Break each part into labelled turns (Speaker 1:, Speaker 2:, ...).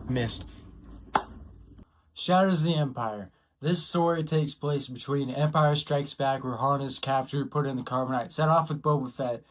Speaker 1: Missed.
Speaker 2: Shatters the Empire. This story takes place between Empire Strikes Back, where Han is captured, put in the carbonite, set off with Boba Fett,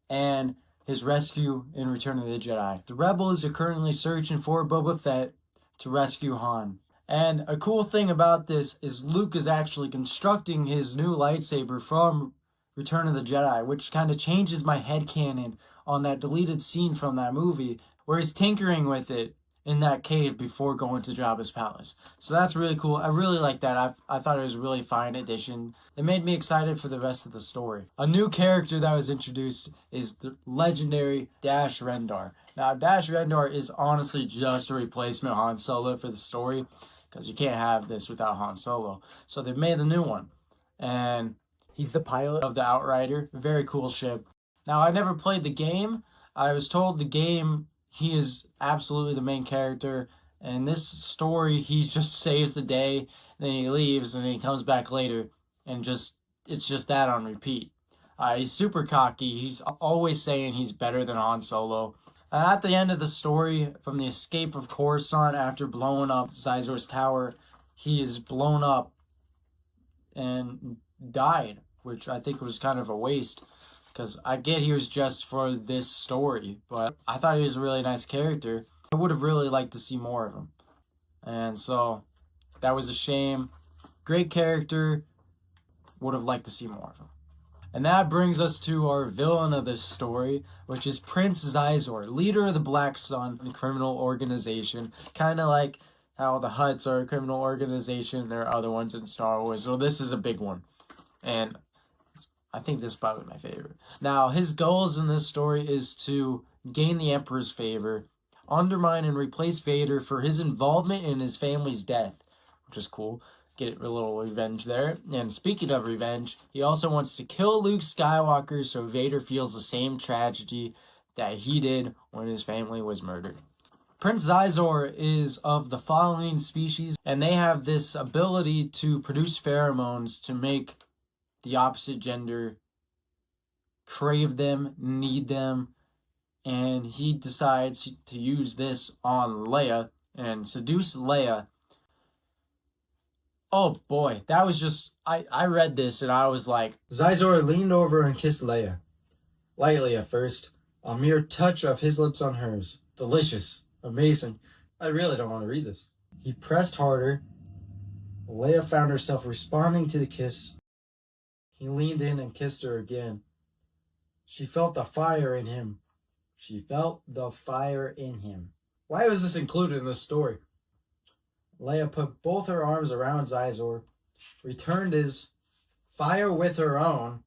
Speaker 2: and his rescue in Return of the Jedi. The rebels are currently searching for Boba Fett to rescue Han. And a cool thing about this is Luke is actually constructing his new lightsaber from Return of the Jedi, which kind of changes my headcanon on that deleted scene from that movie, where he's tinkering with it in that cave before going to Jabba's palace. So that's really cool. I really like that. I thought it was a really fine addition. It made me excited for the rest of the story. A new character that was introduced is the legendary Dash Rendar. Now, Dash Rendar is honestly just a replacement Han Solo for the story, because you can't have this without Han Solo. So they've made a new one. And he's the pilot of the Outrider. Very cool ship. Now, I never played the game. I was told the game, he is absolutely the main character. And this story, he just saves the day, then he leaves, and then he comes back later. And it's just that on repeat. He's super cocky. He's always saying he's better than Han Solo. And at the end of the story, from the escape of Coruscant after blowing up Xizor's tower, he is blown up and died, which I think was kind of a waste, because I get he was just for this story, but I thought he was a really nice character. I would have really liked to see more of him. And so that was a shame. Great character. Would have liked to see more of him. And that brings us to our villain of this story, which is Prince Xizor, leader of the Black Sun, a criminal organization. Kind of like how the Hutts are a criminal organization. There are other ones in Star Wars, so this is a big one. And I think this is probably my favorite. Now, his goals in this story is to gain the Emperor's favor, undermine and replace Vader for his involvement in his family's death, which is cool. Get a little revenge there. And speaking of revenge, he also wants to kill Luke Skywalker so Vader feels the same tragedy that he did when his family was murdered. Prince Xizor is of the following species, and they have this ability to produce pheromones to make the opposite gender crave them, need them, and he decides to use this on Leia and seduce Leia. Oh boy, that was just, I read this and I was like,
Speaker 1: Xizor leaned over and kissed Leia. Lightly at first, a mere touch of his lips on hers. Delicious. Amazing. I really don't want to read this. He pressed harder. Leia found herself responding to the kiss. He leaned in and kissed her again. She felt the fire in him. She felt the fire in him. Why was this included in this story? Leia put both her arms around Xizor, returned his fire with her own.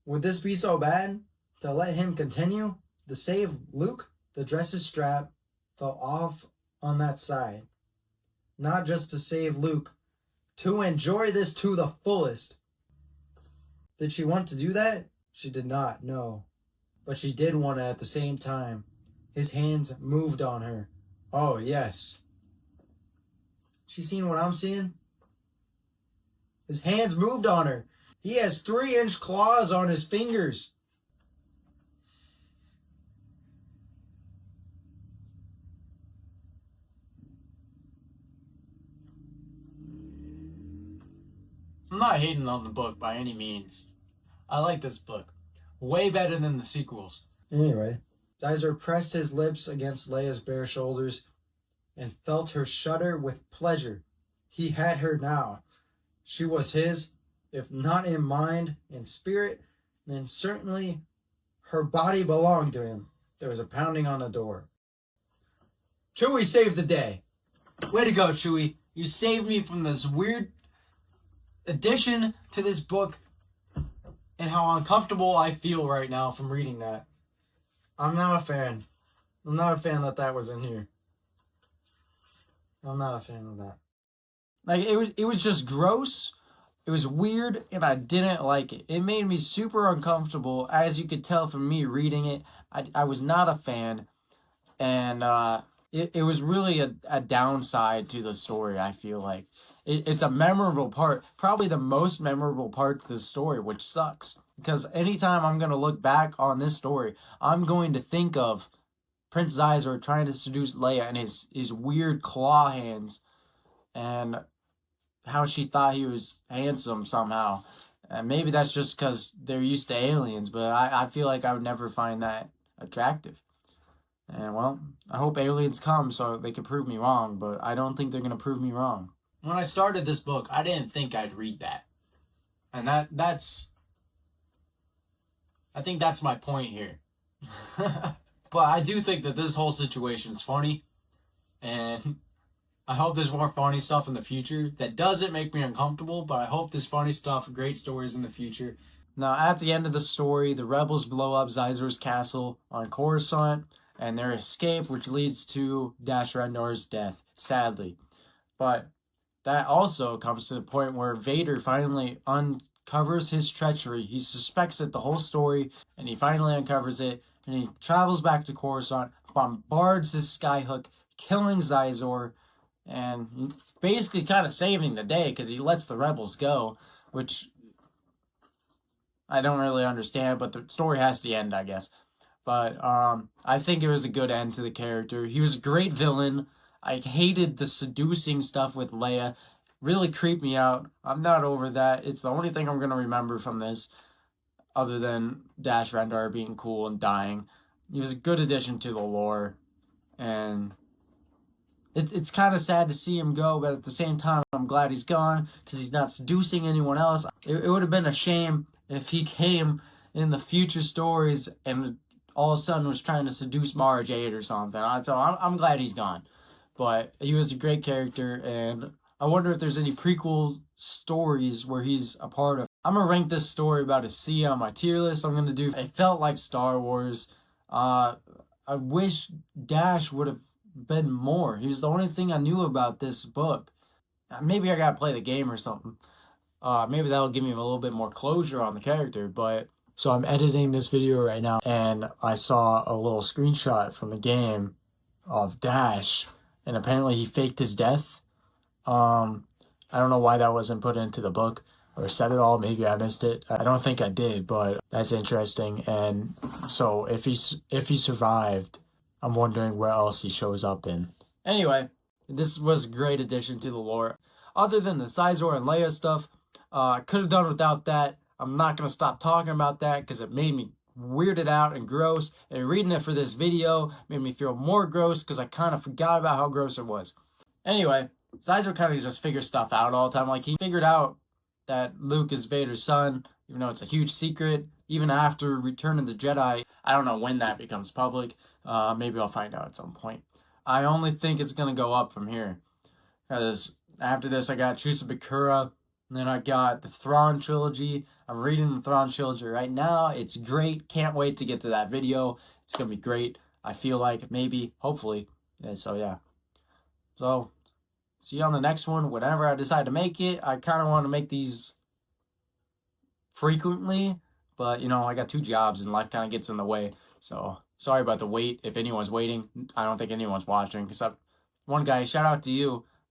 Speaker 1: Would this be so bad? To let him continue? To save Luke? The dress's strap fell off on that side. Not just to save Luke, to enjoy this to the fullest. Did she want to do that? She did not, no. But she did want it at the same time. His hands moved on her. Oh, yes. She seen what I'm seeing? His hands moved on her. He has 3-inch claws on his fingers.
Speaker 2: I'm not hating on the book by any means. I like this book. Way better than the sequels.
Speaker 1: Anyway, Xizor pressed his lips against Leia's bare shoulders and felt her shudder with pleasure. He had her now. She was his, if not in mind and spirit, then certainly her body belonged to him. There was a pounding on the door. Chewie saved the day.
Speaker 2: Way to go, Chewie. You saved me from this weird addition to this book and how uncomfortable I feel right now from reading that.
Speaker 1: I'm not a fan. I'm not a fan that was in here. I'm not a fan of that.
Speaker 2: Like, it was just gross. It was weird, and I didn't like it. It made me super uncomfortable. As you could tell from me reading it, I was not a fan. And it was really a downside to the story, I feel like. It's a memorable part, probably the most memorable part of the story, which sucks. Because anytime I'm going to look back on this story, I'm going to think of Prince Xizor trying to seduce Leia in his weird claw hands, and how she thought he was handsome somehow. And maybe that's just because they're used to aliens, but I feel like I would never find that attractive. And well, I hope aliens come so they can prove me wrong, but I don't think they're going to prove me wrong. When I started this book, I didn't think I'd read that. And I think that's my point here. But I do think that this whole situation is funny, and I hope there's more funny stuff in the future that doesn't make me uncomfortable, but I hope there's funny stuff, great stories in the future. Now, at the end of the story, the rebels blow up Xizor's castle on Coruscant, and their escape, which leads to Dash Rendar's death, sadly. But that also comes to the point where Vader finally uncovers his treachery. He suspects it the whole story, and he finally uncovers it, and he travels back to Coruscant, bombards his skyhook, killing Xizor, and basically kind of saving the day because he lets the rebels go, which I don't really understand, but the story has to end, I guess. But I think it was a good end to the character. He was a great villain. I hated the seducing stuff with Leia. Really creeped me out. I'm not over that. It's the only thing I'm going to remember from this, other than Dash Rendar being cool and dying. He was a good addition to the lore. And it's kind of sad to see him go, but at the same time, I'm glad he's gone because he's not seducing anyone else. It would have been a shame if he came in the future stories and all of a sudden was trying to seduce Mara Jade or something. So I'm glad he's gone. But he was a great character, and I wonder if there's any prequel stories where he's a part of. I'm going to rank this story about a C on my tier list. I'm going to do, it felt like Star Wars. I wish Dash would have been more. He was the only thing I knew about this book. Maybe I got to play the game or something. Maybe that'll give me a little bit more closure on the character, but... So I'm editing this video right now, and I saw a little screenshot from the game of Dash, and apparently he faked his death. I don't know why that wasn't put into the book or said it all. Maybe I missed it. I don't think I did, but that's interesting. And so if he survived, I'm wondering where else he shows up in. Anyway, this was a great addition to the lore. Other than the Xizor and Leia stuff, I could have done without that. I'm not going to stop talking about that because it made me weirded out and gross. And reading it for this video made me feel more gross because I kind of forgot about how gross it was. Anyway, Xizor kind of just figures stuff out all the time. Like, he figured out that Luke is Vader's son, even though it's a huge secret. Even after Return of the Jedi, I don't know when that becomes public. Maybe I'll find out at some point. I only think it's going to go up from here. Because after this, I got Truce of Bakura. And then I got the Thrawn trilogy. I'm reading the Thrawn trilogy right now. It's great. Can't wait to get to that video. It's going to be great. I feel like, maybe, hopefully. So, yeah. So, see you on the next one. Whenever I decide to make it, I kind of want to make these frequently. But, you know, I got 2 jobs and life kind of gets in the way. So, sorry about the wait. If anyone's waiting, I don't think anyone's watching. Except one guy, shout out to you.